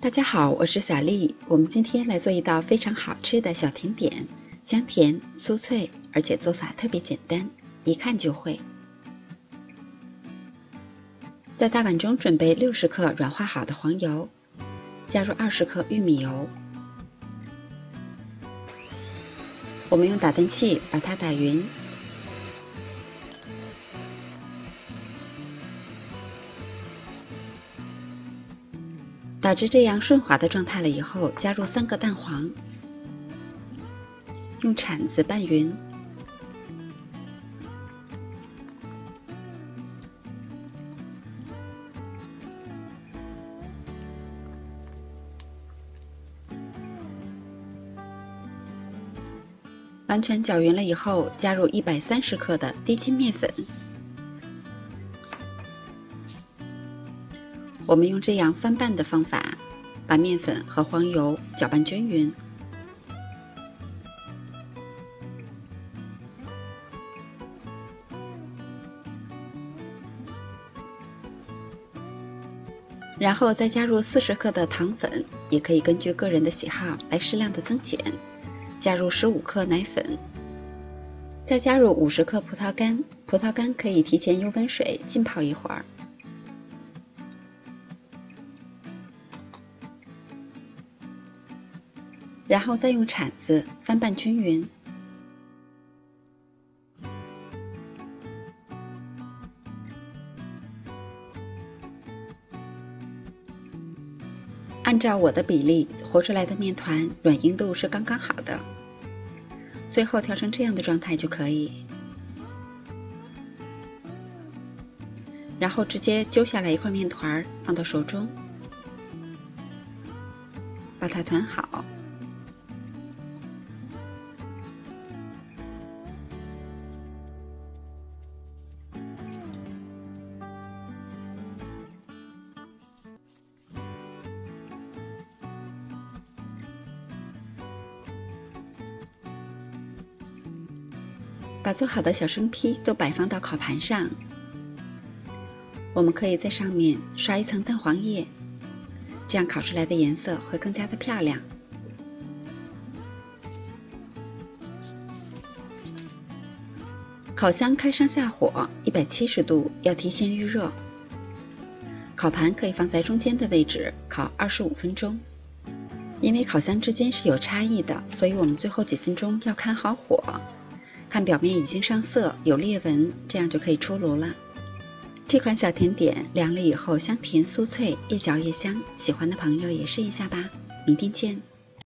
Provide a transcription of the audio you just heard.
大家好，我是小丽。我们今天来做一道非常好吃的小甜点，香甜酥脆，而且做法特别简单，一看就会。在大碗中准备60克软化好的黄油，加入20克玉米油。我们用打蛋器把它打匀。打至这样顺滑的状态了以后，加入3个蛋黄，用铲子拌匀。完全搅匀了以后，加入130克的低筋面粉。我们用这样翻拌的方法，把面粉和黄油搅拌均匀。然后再加入40克的糖粉，也可以根据个人的喜好来适量的增减。加入15克奶粉，再加入50克葡萄干，葡萄干可以提前用温水浸泡一会儿。然后再用铲子翻拌均匀。按照我的比例和出来的面团软硬度是刚刚好的，最后调成这样的状态就可以。然后直接揪下来一块面团放到手中，把它团好。把做好的小生坯都摆放到烤盘上，我们可以在上面刷一层蛋黄液，这样烤出来的颜色会更加的漂亮。烤箱开上下火，170度，要提前预热。烤盘可以放在中间的位置，烤25分钟。因为烤箱之间是有差异的，所以我们最后几分钟要看好火。看表面已经上色，有裂纹，这样就可以出炉了。这款小甜点凉了以后香甜酥脆，越嚼越香，喜欢的朋友也试一下吧。明天见。